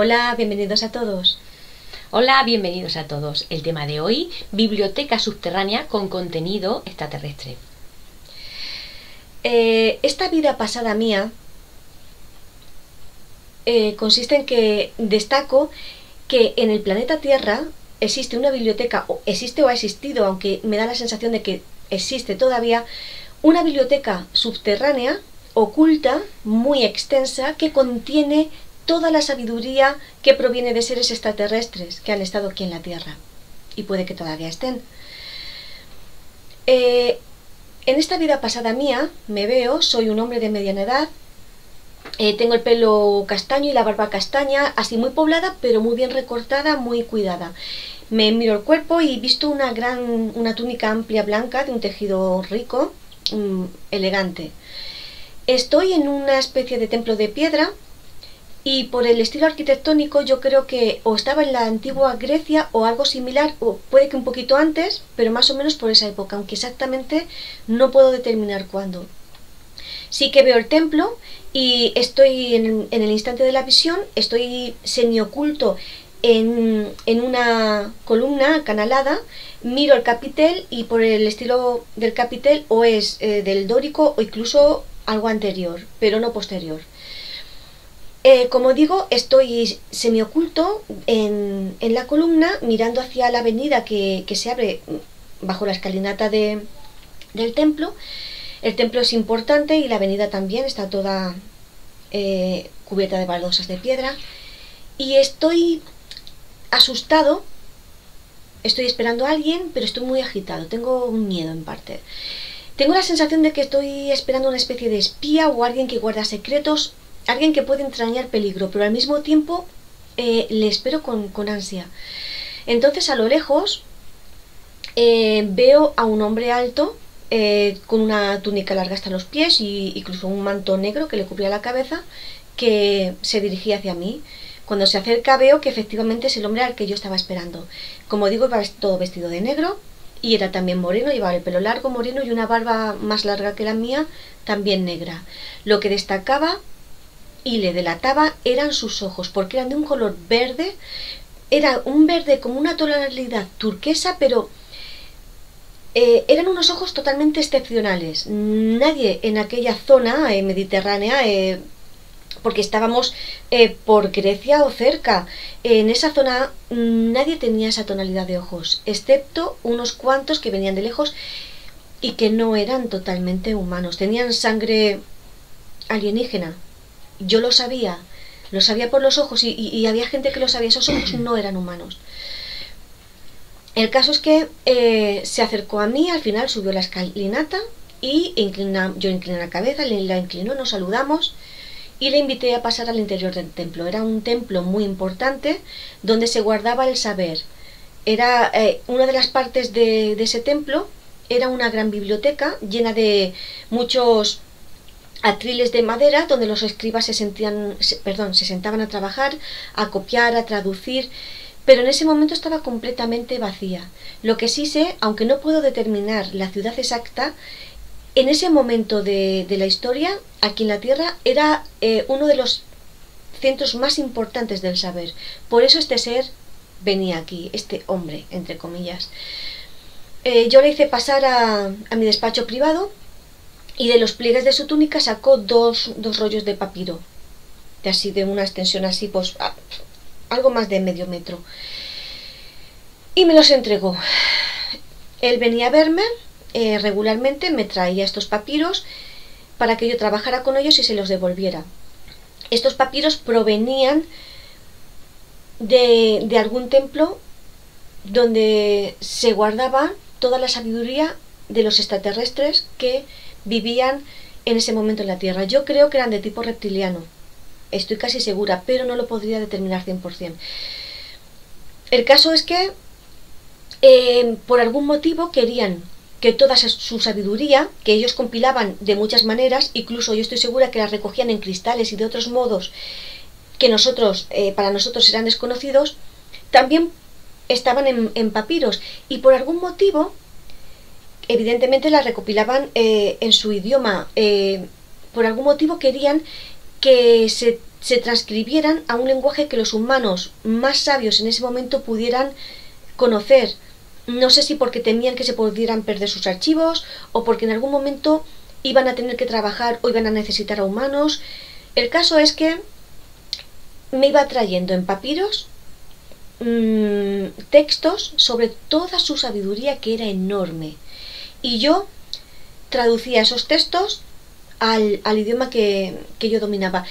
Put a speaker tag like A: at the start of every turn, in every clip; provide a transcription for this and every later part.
A: Hola, bienvenidos a todos.
B: Hola, bienvenidos a todos. El tema de hoy, biblioteca subterránea con contenido extraterrestre.
A: Esta vida pasada mía consiste en que destaco que en el planeta Tierra existe una biblioteca, o existe o ha existido, aunque me da la sensación de que existe todavía, una biblioteca subterránea, oculta, muy extensa, que contiene toda la sabiduría que proviene de seres extraterrestres que han estado aquí en la Tierra y puede que todavía estén. En esta vida pasada mía me veo, soy un hombre de mediana edad, tengo el pelo castaño y la barba castaña, así muy poblada pero muy bien recortada, muy cuidada. Me miro el cuerpo y visto una túnica amplia blanca de un tejido rico, elegante. Estoy en una especie de templo de piedra. Y por el estilo arquitectónico yo creo que o estaba en la antigua Grecia o algo similar, o puede que un poquito antes, pero más o menos por esa época, aunque exactamente no puedo determinar cuándo. Sí que veo el templo y estoy en el instante de la visión, estoy semioculto en una columna acanalada, miro el capitel y por el estilo del capitel o es del dórico o incluso algo anterior, pero no posterior. Como digo, estoy semioculto en la columna, mirando hacia la avenida que se abre bajo la escalinata del templo. El templo es importante y la avenida también está toda cubierta de baldosas de piedra. Y estoy asustado, estoy esperando a alguien, pero estoy muy agitado, tengo un miedo en parte. Tengo la sensación de que estoy esperando una especie de espía o alguien que guarda secretos, alguien que puede entrañar peligro, pero al mismo tiempo le espero con ansia. Entonces a lo lejos veo a un hombre alto con una túnica larga hasta los pies y incluso un manto negro que le cubría la cabeza, que se dirigía hacia mí. Cuando se acerca veo que efectivamente es el hombre al que yo estaba esperando. Como digo, iba todo vestido de negro y era también moreno, llevaba el pelo largo moreno y una barba más larga que la mía, también negra. Lo que destacaba y le delataba eran sus ojos, porque eran de un color verde, era un verde como una tonalidad turquesa, pero eran unos ojos totalmente excepcionales. Nadie en aquella zona mediterránea, porque estábamos por Grecia o cerca, en esa zona nadie tenía esa tonalidad de ojos, excepto unos cuantos que venían de lejos y que no eran totalmente humanos, tenían sangre alienígena. Yo lo sabía por los ojos y había gente que lo sabía, esos ojos no eran humanos. El caso es que se acercó a mí, al final subió la escalinata y yo incliné la cabeza, la inclinó, nos saludamos y le invité a pasar al interior del templo. Era un templo muy importante donde se guardaba el saber. Era una de las partes de ese templo, era una gran biblioteca llena de muchos atriles de madera donde los escribas se sentaban a trabajar, a copiar, a traducir, pero en ese momento estaba completamente vacía. Lo que sí sé, aunque no puedo determinar la ciudad exacta, en ese momento de la historia, aquí en la Tierra, era uno de los centros más importantes del saber. Por eso este ser venía aquí, este hombre, entre comillas. Yo le hice pasar a mi despacho privado y de los pliegues de su túnica sacó dos rollos de papiro, de una extensión así, pues algo más de medio metro, y me los entregó. Él venía a verme regularmente, me traía estos papiros para que yo trabajara con ellos y se los devolviera. Estos papiros provenían de algún templo donde se guardaba toda la sabiduría de los extraterrestres que vivían en ese momento en la Tierra. Yo creo que eran de tipo reptiliano, estoy casi segura, pero no lo podría determinar 100%. El caso es que por algún motivo querían que toda su sabiduría, que ellos compilaban de muchas maneras, incluso yo estoy segura que la recogían en cristales y de otros modos que para nosotros eran desconocidos, también estaban en papiros, y por algún motivo evidentemente la recopilaban en su idioma. Por algún motivo querían que se se transcribieran a un lenguaje que los humanos más sabios en ese momento pudieran conocer. No sé si porque temían que se pudieran perder sus archivos o porque en algún momento iban a tener que trabajar o iban a necesitar a humanos. El caso es que me iba trayendo en papiros textos sobre toda su sabiduría, que era enorme, y yo traducía esos textos al idioma que yo dominaba.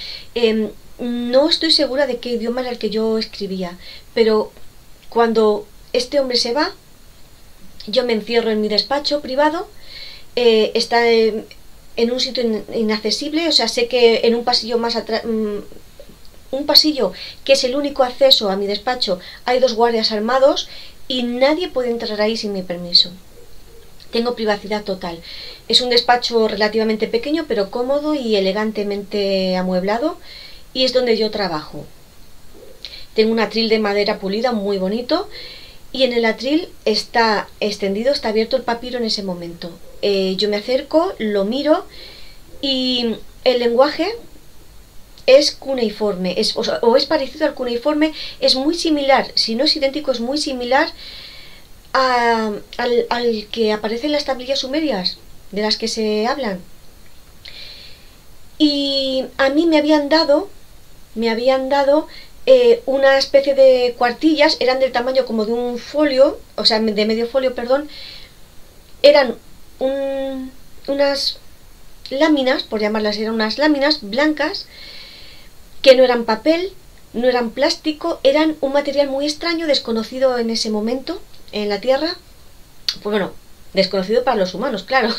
A: No estoy segura de qué idioma era el que yo escribía, pero cuando este hombre se va, yo me encierro en mi despacho privado. Está en un sitio inaccesible, o sea, sé que en un pasillo más atrás, un pasillo que es el único acceso a mi despacho, hay 2 guardias armados y nadie puede entrar ahí sin mi permiso. Tengo privacidad total. Es un despacho relativamente pequeño, pero cómodo y elegantemente amueblado, y es donde yo trabajo. Tengo un atril de madera pulida muy bonito, y en el atril está extendido, está abierto el papiro en ese momento. Yo me acerco, lo miro, y el lenguaje es cuneiforme, o es parecido al cuneiforme, es muy similar, si no es idéntico, es muy similar al que aparece en las tablillas sumerias, de las que se hablan. Y a mí me habían dado una especie de cuartillas, eran del tamaño como de un folio, o sea, de medio folio, perdón. Eran unas láminas, por llamarlas, eran unas láminas blancas, que no eran papel, no eran plástico, eran un material muy extraño, desconocido en ese momento en la Tierra. Pues bueno, desconocido para los humanos, claro.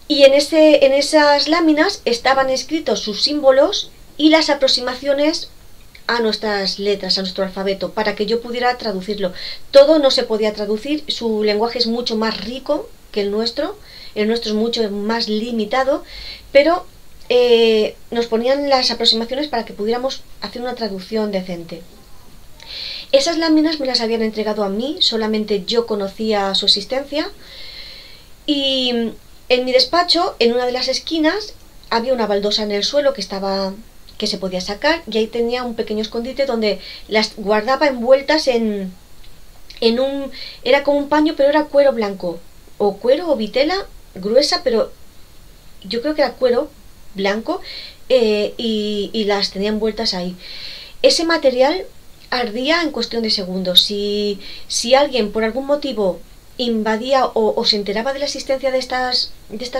A: Y en esas láminas estaban escritos sus símbolos y las aproximaciones a nuestras letras, a nuestro alfabeto, para que yo pudiera traducirlo. Todo no se podía traducir, su lenguaje es mucho más rico que el nuestro es mucho más limitado, pero nos ponían las aproximaciones para que pudiéramos hacer una traducción decente. Esas láminas me las habían entregado a mí, solamente yo conocía su existencia, y en mi despacho, en una de las esquinas, había una baldosa en el suelo que se podía sacar, y ahí tenía un pequeño escondite donde las guardaba envueltas en era como un paño, pero era cuero blanco, o cuero o vitela gruesa, pero yo creo que era cuero blanco, y las tenía envueltas ahí. Ese material ardía en cuestión de segundos. Si alguien por algún motivo invadía o se enteraba de la existencia de estas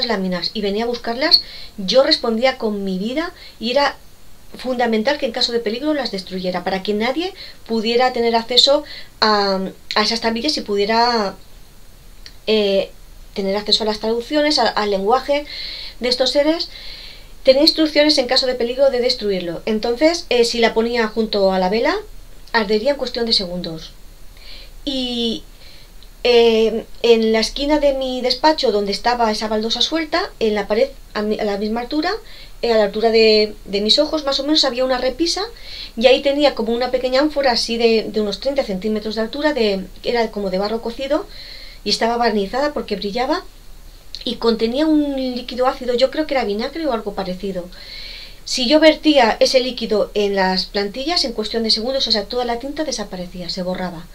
A: láminas y venía a buscarlas, yo respondía con mi vida, y era fundamental que en caso de peligro las destruyera, para que nadie pudiera tener acceso a esas tablillas y pudiera tener acceso a las traducciones, al lenguaje de estos seres. Tenía instrucciones en caso de peligro de destruirlo. Entonces, si la ponía junto a la vela, ardería en cuestión de segundos. Y en la esquina de mi despacho, donde estaba esa baldosa suelta, en la pared a la misma altura, a la altura de mis ojos más o menos, había una repisa, y ahí tenía como una pequeña ánfora así de unos 30 centímetros de altura, era como de barro cocido, y estaba barnizada porque brillaba, y contenía un líquido ácido, yo creo que era vinagre o algo parecido. Si yo vertía ese líquido en las plantillas, en cuestión de segundos, o sea, toda la tinta desaparecía, se borraba.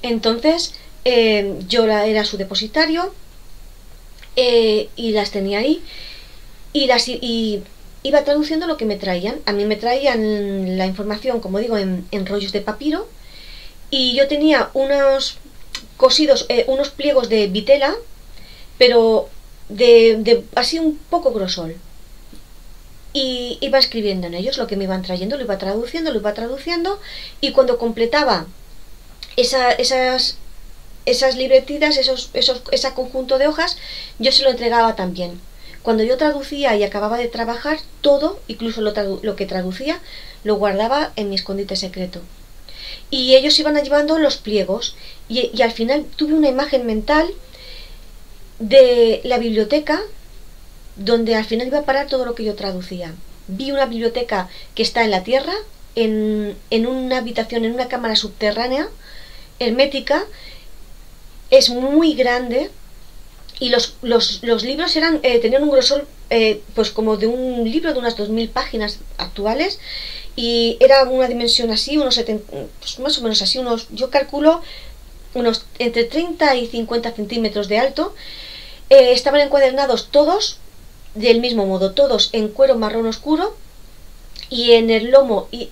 A: Entonces, yo era su depositario, y las tenía ahí, y iba traduciendo lo que me traían. A mí me traían la información, como digo, en rollos de papiro, y yo tenía unos cosidos, unos pliegos de vitela, pero de así un poco grosor, y iba escribiendo en ellos lo que me iban trayendo, lo iba traduciendo, y cuando completaba esas libretitas, ese conjunto de hojas, yo se lo entregaba también. Cuando yo traducía y acababa de trabajar, todo, incluso lo que traducía, lo guardaba en mi escondite secreto. Y ellos iban llevando los pliegos, y al final tuve una imagen mental de la biblioteca, donde al final iba a parar todo lo que yo traducía. Vi una biblioteca que está en la tierra, en una habitación, en una cámara subterránea, hermética, es muy grande, y los libros tenían un grosor pues como de un libro de unas 2000 páginas actuales, y era una dimensión así, unos 70, pues más o menos así, yo calculo unos entre 30 y 50 centímetros de alto. Estaban encuadernados todos del mismo modo, todos en cuero marrón oscuro, y en el lomo y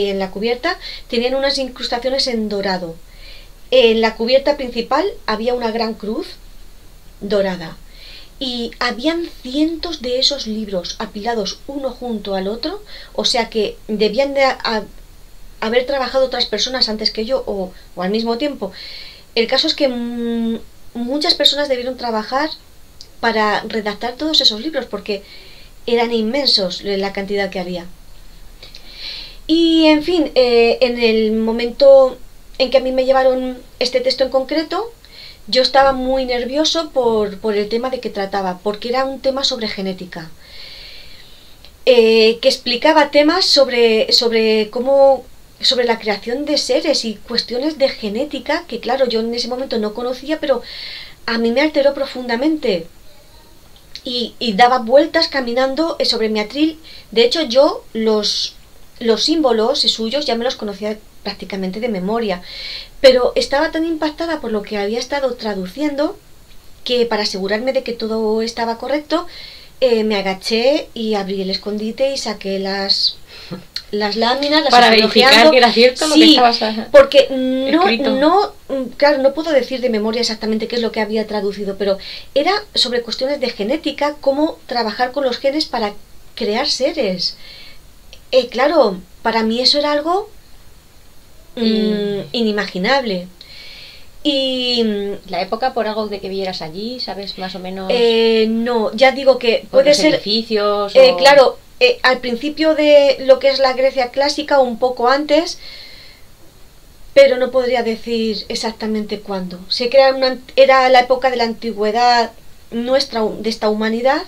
A: en la cubierta tenían unas incrustaciones en dorado. En la cubierta principal había una gran cruz dorada, y habían cientos de esos libros apilados uno junto al otro, o sea que debían de haber trabajado otras personas antes que yo, o al mismo tiempo. El caso es que muchas personas debieron trabajar para redactar todos esos libros, porque eran inmensos la cantidad que había. Y en fin, en el momento en que a mí me llevaron este texto en concreto, yo estaba muy nervioso por el tema de que trataba, porque era un tema sobre genética, que explicaba temas sobre la creación de seres y cuestiones de genética que, claro, yo en ese momento no conocía, pero a mí me alteró profundamente. Y daba vueltas caminando sobre mi atril. De hecho, yo los símbolos suyos ya me los conocía prácticamente de memoria, pero estaba tan impactada por lo que había estado traduciendo que, para asegurarme de que todo estaba correcto, me agaché y abrí el escondite y saqué las láminas, las
B: para verificar que era cierto lo que estabas
A: porque claro, no puedo decir de memoria exactamente qué es lo que había traducido, pero era sobre cuestiones de genética, cómo trabajar con los genes para crear seres. Claro, para mí eso era algo inimaginable. Y
B: la época, por algo de que vieras allí, ¿sabes más o menos?
A: No, ya digo que puede ser
B: edificios
A: claro, al principio de lo que es la Grecia clásica, un poco antes, pero no podría decir exactamente cuándo. Sé que era la época de la antigüedad nuestra, de esta humanidad,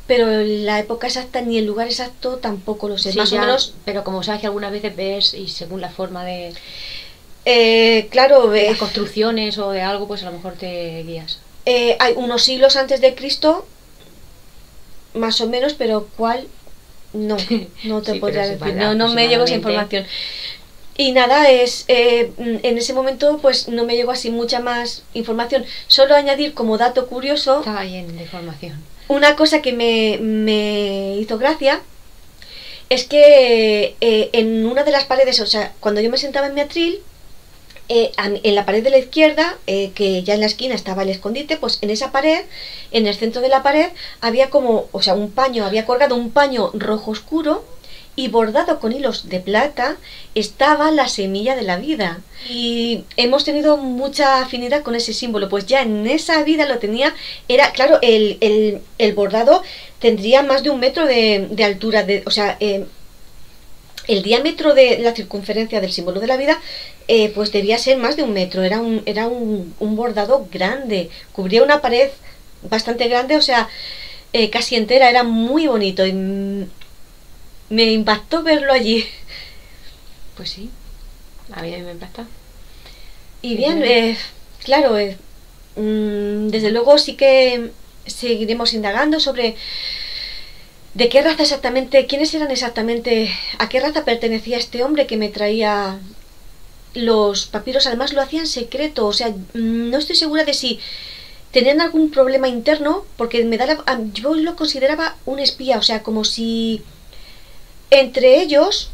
A: pero la época exacta ni el lugar exacto tampoco lo sé.
B: Sí,
A: más o menos.
B: Pero como sabes que algunas veces ves, y según la forma de
A: claro,
B: de las construcciones o de algo, pues a lo mejor te guías.
A: Hay unos siglos antes de Cristo, más o menos, pero ¿cuál? No te
B: sí,
A: podría decir.
B: Vale,
A: no me llegó esa información. Y nada, en ese momento pues no me llegó así mucha más información. Solo añadir como dato curioso.
B: Estaba lleno de información.
A: Una cosa que me hizo gracia es que en una de las paredes, o sea, cuando yo me sentaba en mi atril, en la pared de la izquierda, que ya en la esquina estaba el escondite, pues en esa pared, en el centro de la pared, había como, o sea, un paño, había colgado un paño rojo oscuro, y bordado con hilos de plata estaba la semilla de la vida. Y hemos tenido mucha afinidad con ese símbolo, pues ya en esa vida lo tenía. Era, claro, el bordado tendría más de 1 metro de altura, o sea, el diámetro de la circunferencia del símbolo de la vida, pues debía ser más de 1 metro. Era un bordado grande, cubría una pared bastante grande, o sea, casi entera. Era muy bonito y me impactó verlo allí.
B: Pues sí, a mí me impacta.
A: Y bien, claro, desde luego sí que seguiremos indagando sobre de qué raza exactamente, quiénes eran exactamente, a qué raza pertenecía este hombre que me traía los papiros. Además lo hacía en secreto, o sea, no estoy segura de si tenían algún problema interno, porque yo lo consideraba un espía, o sea, como si entre ellos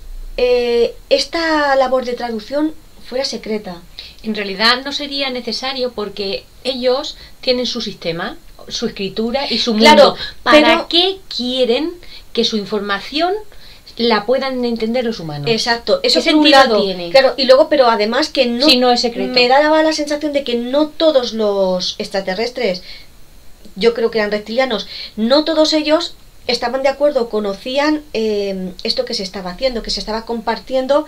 A: esta labor de traducción fuera secreta.
B: En realidad no sería necesario, porque ellos tienen su sistema, su escritura y su mundo.
A: Claro,
B: ¿Para qué quieren que su información la puedan entender los humanos?
A: Exacto, eso
B: ¿Qué
A: por un
B: sentido
A: lado
B: tiene?
A: Claro, y luego, pero además que no,
B: si no es secreto.
A: Me daba la sensación de que no todos los extraterrestres, yo creo que eran reptilianos, no todos ellos estaban de acuerdo, conocían esto que se estaba haciendo, que se estaba compartiendo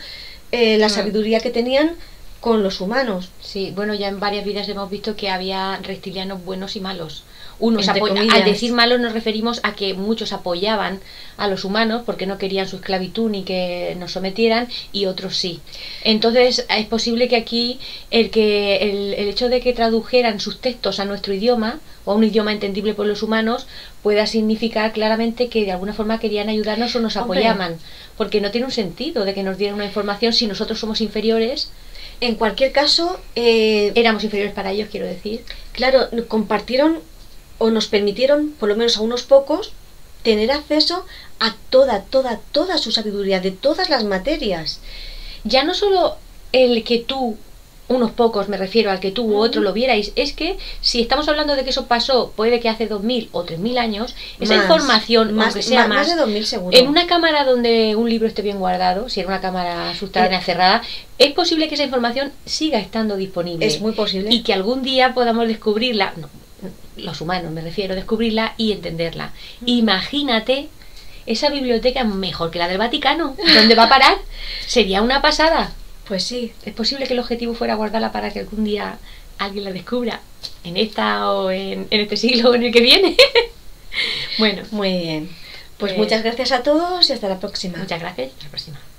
A: la sabiduría que tenían con los humanos.
B: Sí, bueno, ya en varias vidas hemos visto que había reptilianos buenos y malos. Al decir malos nos referimos a que muchos apoyaban a los humanos porque no querían su esclavitud ni que nos sometieran, y otros sí. Entonces es posible que aquí el hecho de que tradujeran sus textos a nuestro idioma o a un idioma entendible por los humanos pueda significar claramente que de alguna forma querían ayudarnos o nos apoyaban, porque no tiene un sentido de que nos dieran una información si nosotros somos inferiores.
A: En cualquier caso,
B: éramos inferiores para ellos, quiero decir.
A: Claro, compartieron o nos permitieron, por lo menos a unos pocos, tener acceso a toda su sabiduría, de todas las materias.
B: Ya no solo el que tú, unos pocos me refiero, al que tú u otro lo vierais, es que si estamos hablando de que eso pasó, puede que hace 2000 o 3000 años, esa información, aunque sea
A: más de 2000 seguro,
B: en una cámara donde un libro esté bien guardado, si en una cámara subterránea cerrada, es posible que esa información siga estando disponible.
A: Es muy posible.
B: Y que algún día podamos descubrirla, los humanos me refiero, descubrirla y entenderla. Imagínate esa biblioteca mejor que la del Vaticano. ¿Dónde va a parar? Sería una pasada.
A: Pues sí.
B: Es posible que el objetivo fuera guardarla para que algún día alguien la descubra, en esta o en este siglo o en el que viene. Bueno,
A: muy bien. Pues muchas gracias a todos y hasta la próxima.
B: Muchas gracias, hasta la próxima.